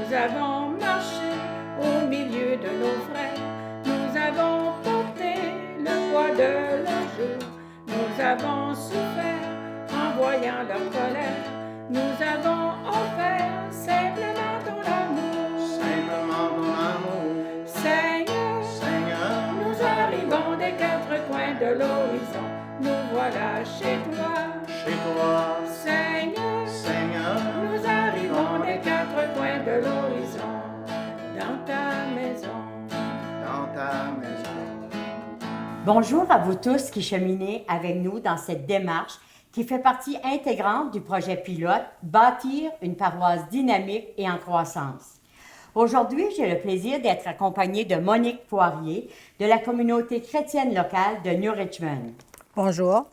Nous avons marché au milieu de nos frères, nous avons porté le poids de leurs jours, nous avons souffert en voyant leur colère, nous avons offert simplement ton amour. Simplement ton amour. Seigneur, Seigneur, nous arrivons des quatre coins de l'horizon, nous voilà chez toi. chez toi. Seigneur, Seigneur, nous arrivons des quatre coins de l'horizon, dans ta maison. dans ta maison. Bonjour à vous tous qui cheminez avec nous dans cette démarche qui fait partie intégrante du projet pilote Bâtir une paroisse dynamique et en croissance. Aujourd'hui, j'ai le plaisir d'être accompagnée de Monique Poirier de la communauté chrétienne locale de New Richmond. Bonjour.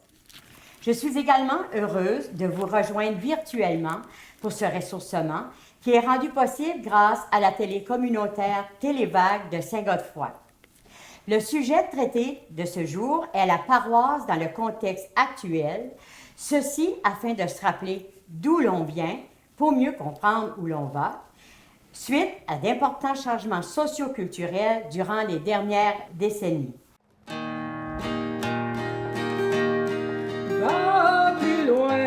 Je suis également heureuse de vous rejoindre virtuellement pour ce ressourcement qui est rendu possible grâce à la télé communautaire Télévague de Saint-Godefroy. Le sujet traité de ce jour est la paroisse dans le contexte actuel, ceci afin de se rappeler d'où l'on vient pour mieux comprendre où l'on va, suite à d'importants changements socio-culturels durant les dernières décennies. Va plus loin,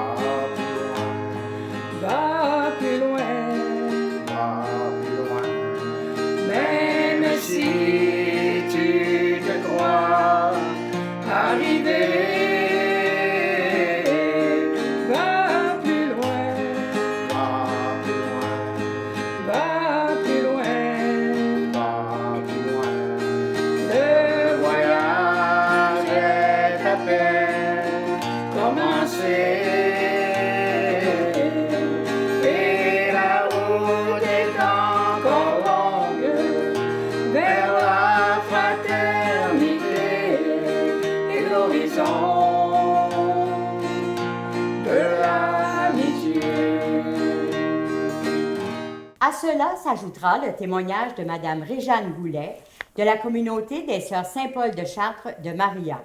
Va plus loin, va plus loin, va plus loin. même si tu te crois arriver. Va plus loin, Va plus loin, va plus loin. va plus loin. Le Voyage est à peine commencé. et la route est encore longue vers la fraternité et l'horizon de l'amitié. À cela s'ajoutera le témoignage de Mme Réjeanne Goulet de la communauté des Sœurs Saint-Paul de Chartres de Maria.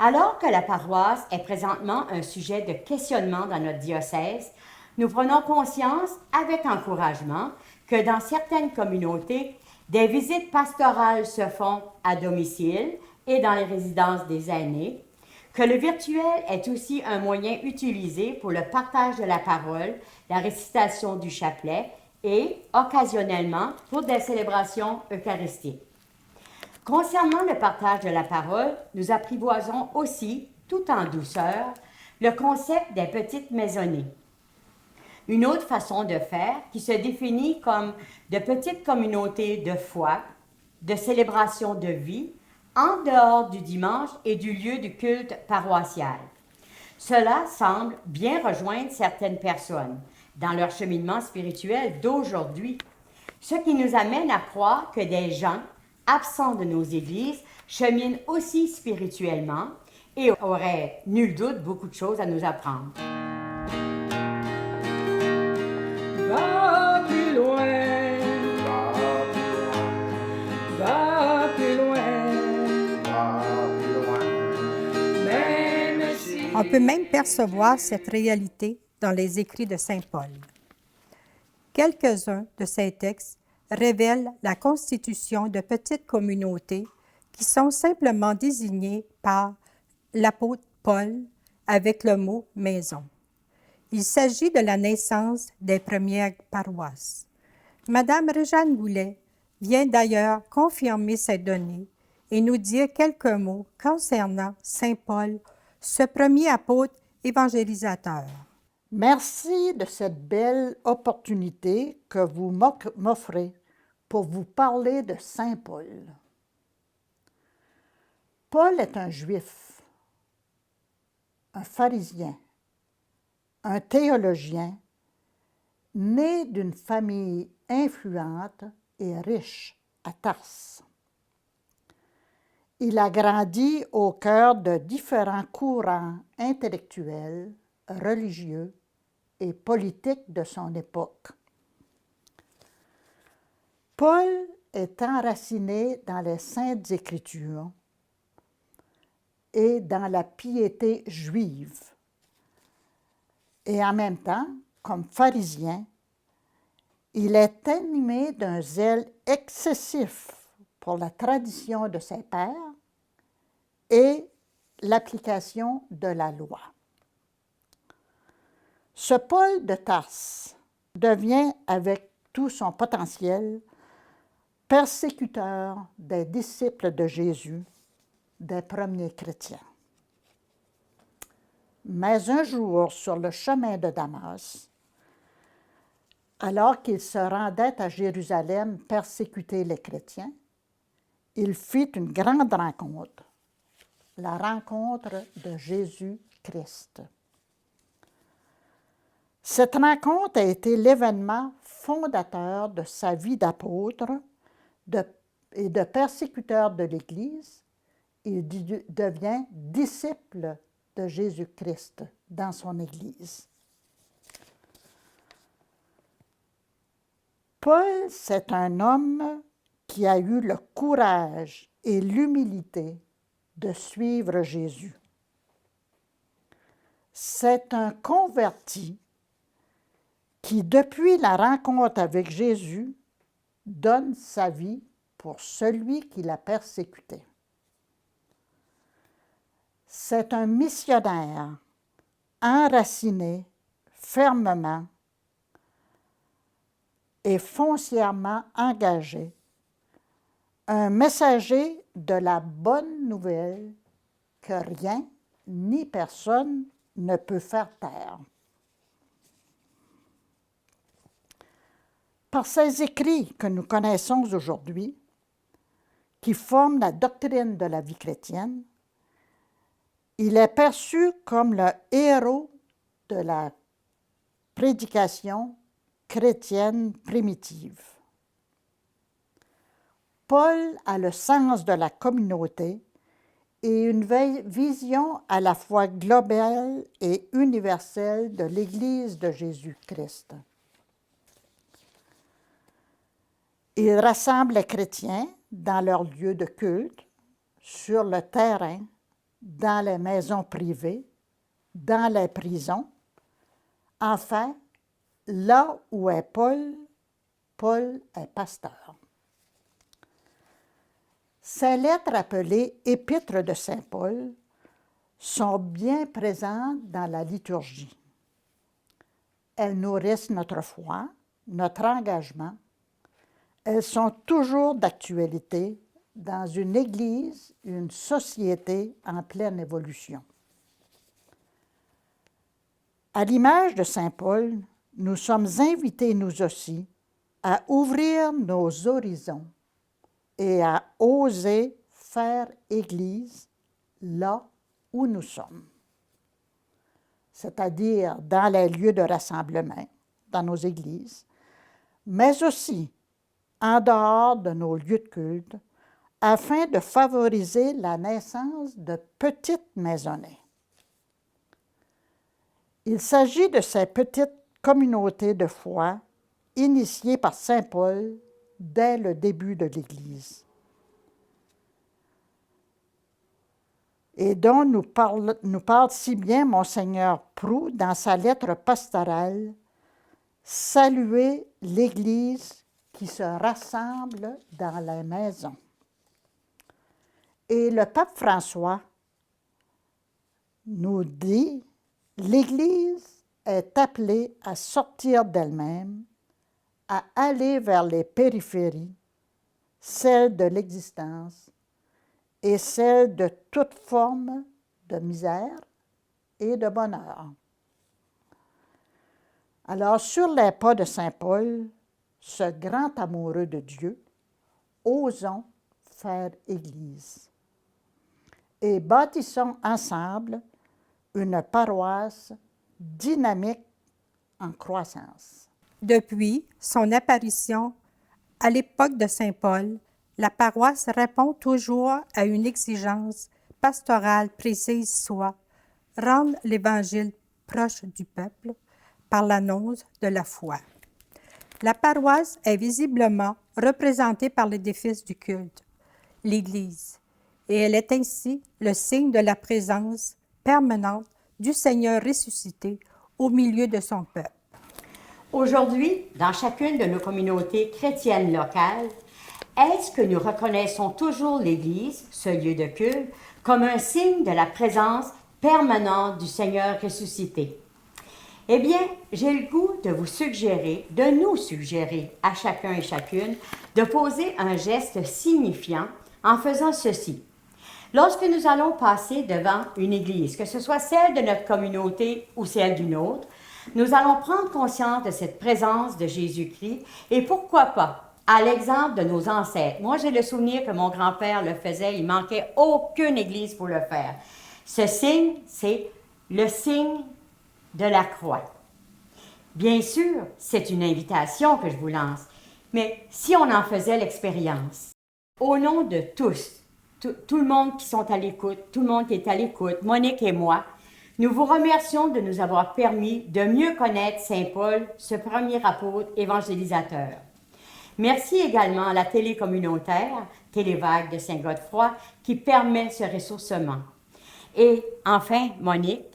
Alors que la paroisse est présentement un sujet de questionnement dans notre diocèse, nous prenons conscience avec encouragement que dans certaines communautés, des visites pastorales se font à domicile et dans les résidences des aînés, que le virtuel est aussi un moyen utilisé pour le partage de la parole, la récitation du chapelet et, occasionnellement, pour des célébrations eucharistiques. Concernant le partage de la parole, nous apprivoisons aussi, tout en douceur, le concept des petites maisonnées. Une autre façon de faire qui se définit comme de petites communautés de foi, de célébration de vie, en dehors du dimanche et du lieu du culte paroissial. Cela semble bien rejoindre certaines personnes dans leur cheminement spirituel d'aujourd'hui, ce qui nous amène à croire que des gens absents de nos églises cheminent aussi spirituellement et auraient nul doute beaucoup de choses à nous apprendre. Va plus loin, Va plus loin, va plus loin, va plus loin. même si On peut même percevoir cette réalité dans les écrits de Saint Paul. Quelques-uns de ces textes révèlent la constitution de petites communautés qui sont simplement désignées par l'apôtre Paul avec le mot « maison ». Il s'agit de la naissance des premières paroisses. Madame Réjeanne Goulet vient d'ailleurs confirmer ces données et nous dire quelques mots concernant Saint Paul, ce premier apôtre évangélisateur. Merci de cette belle opportunité que vous m'offrez pour vous parler de Saint Paul. Paul est un juif, un pharisien, un théologien, né d'une famille influente et riche à Tarse. Il a grandi au cœur de différents courants intellectuels, religieux et politiques de son époque. Paul est enraciné dans les Saintes Écritures et dans la piété juive. Et en même temps, comme pharisien, Il est animé d'un zèle excessif pour la tradition de ses pères et l'application de la loi. Ce Paul de Tarse devient, avec tout son potentiel, persécuteur des disciples de Jésus, des premiers chrétiens. Mais un jour, sur le chemin de Damas, alors qu'il se rendait à Jérusalem persécuter les chrétiens, il fit une grande rencontre, la rencontre de Jésus-Christ. Cette rencontre a été l'événement fondateur de sa vie d'apôtre et de persécuteur de l'Église. Il devient disciple de Jésus-Christ dans son Église. Paul, c'est un homme qui a eu le courage et l'humilité de suivre Jésus. C'est un converti qui, depuis la rencontre avec Jésus, donne sa vie pour celui qui l'a persécuté. C'est un missionnaire enraciné fermement et foncièrement engagé, un messager de la bonne nouvelle que rien ni personne ne peut faire taire. Par ses écrits que nous connaissons aujourd'hui, qui forment la doctrine de la vie chrétienne, il est perçu comme le héros de la prédication chrétienne primitive. Paul a le sens de la communauté et une vision à la fois globale et universelle de l'Église de Jésus-Christ. Il rassemble les chrétiens dans leurs lieux de culte, sur le terrain, dans les maisons privées, dans les prisons. Enfin, là où est Paul, Paul est pasteur. Ces lettres appelées Épîtres de Saint Paul sont bien présentes dans la liturgie. Elles nourrissent notre foi, notre engagement. Elles sont toujours d'actualité dans une Église, une société en pleine évolution. À l'image de Saint Paul, nous sommes invités, nous aussi, à ouvrir nos horizons et à oser faire Église là où nous sommes, c'est-à-dire dans les lieux de rassemblement, dans nos églises, mais aussi en dehors de nos lieux de culte, afin de favoriser la naissance de petites maisonnées. Il s'agit de ces petites communautés de foi initiées par Saint Paul dès le début de l'Église et dont nous parle si bien Monseigneur Proulx dans sa lettre pastorale « Saluer l'Église qui se rassemble dans les maisons ». Et le pape François nous dit « L'Église est appelée à sortir d'elle-même, à aller vers les périphéries, celles de l'existence et celles de toute forme de misère et de bonheur. » Alors, sur les pas de Saint Paul, ce grand amoureux de Dieu, osons faire Église et bâtissons ensemble une paroisse dynamique en croissance. Depuis son apparition à l'époque de Saint Paul, la paroisse répond toujours à une exigence pastorale précise, soit rendre l'Évangile proche du peuple par l'annonce de la foi. La paroisse est visiblement représentée par l'édifice du culte, l'Église, et elle est ainsi le signe de la présence permanente du Seigneur ressuscité au milieu de son peuple. Aujourd'hui, dans chacune de nos communautés chrétiennes locales, est-ce que nous reconnaissons toujours l'Église, ce lieu de culte, comme un signe de la présence permanente du Seigneur ressuscité? Eh bien, j'ai le goût de vous suggérer, de nous suggérer à chacun et chacune, de poser un geste signifiant en faisant ceci. Lorsque nous allons passer devant une église, que ce soit celle de notre communauté ou celle d'une autre, nous allons prendre conscience de cette présence de Jésus-Christ et pourquoi pas, à l'exemple de nos ancêtres. Moi, j'ai le souvenir que mon grand-père le faisait, il manquait aucune église pour le faire. Ce signe, c'est le signe de la croix. Bien sûr, c'est une invitation que je vous lance, mais si on en faisait l'expérience, au nom de tous, tout le monde qui sont à l'écoute, tout le monde qui est à l'écoute, Monique et moi, nous vous remercions de nous avoir permis de mieux connaître Saint Paul, ce premier apôtre évangélisateur. Merci également à la télé communautaire, Télévague de Saint-Godefroy, qui permet ce ressourcement. Et enfin, Monique,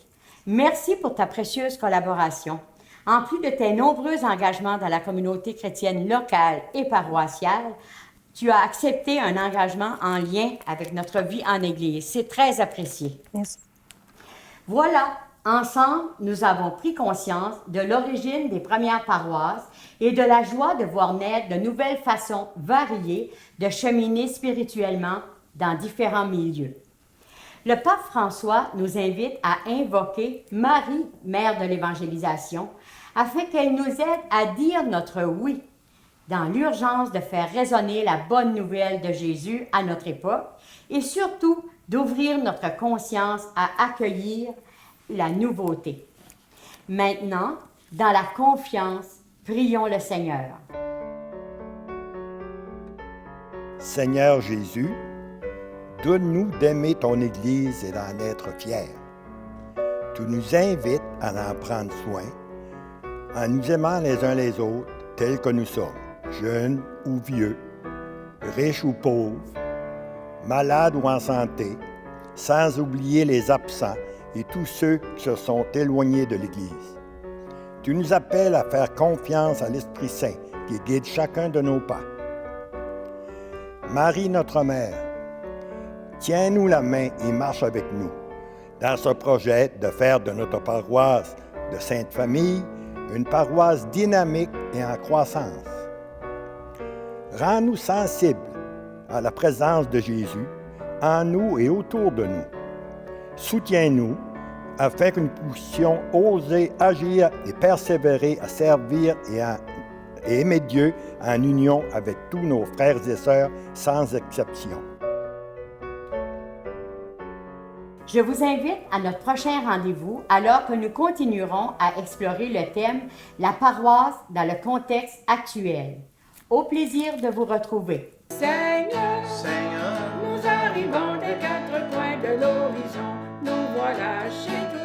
merci pour ta précieuse collaboration. En plus de tes nombreux engagements dans la communauté chrétienne locale et paroissiale, tu as accepté un engagement en lien avec notre vie en Église. C'est très apprécié. Merci. Voilà, ensemble, nous avons pris conscience de l'origine des premières paroisses et de la joie de voir naître de nouvelles façons variées de cheminer spirituellement dans différents milieux. Le pape François nous invite à invoquer Marie, mère de l'évangélisation, afin qu'elle nous aide à dire notre oui dans l'urgence de faire résonner la bonne nouvelle de Jésus à notre époque et surtout d'ouvrir notre conscience à accueillir la nouveauté. Maintenant, dans la confiance, prions le Seigneur. Seigneur Jésus, donne-nous d'aimer ton Église et d'en être fiers. Tu nous invites à en prendre soin en nous aimant les uns les autres tels que nous sommes, jeunes ou vieux, riches ou pauvres, malades ou en santé, sans oublier les absents et tous ceux qui se sont éloignés de l'Église. Tu nous appelles à faire confiance à l'Esprit Saint qui guide chacun de nos pas. Marie, notre Mère, tiens-nous la main et marche avec nous dans ce projet de faire de notre paroisse de Sainte Famille une paroisse dynamique et en croissance. Rends-nous sensibles à la présence de Jésus en nous et autour de nous. Soutiens-nous afin que nous puissions oser agir et persévérer à servir et aimer Dieu en union avec tous nos frères et sœurs sans exception. Je vous invite à notre prochain rendez-vous alors que nous continuerons à explorer le thème « La paroisse dans le contexte actuel ». Au plaisir de vous retrouver. Seigneur, nous arrivons des quatre coins de l'horizon. Nous voilà chez toi.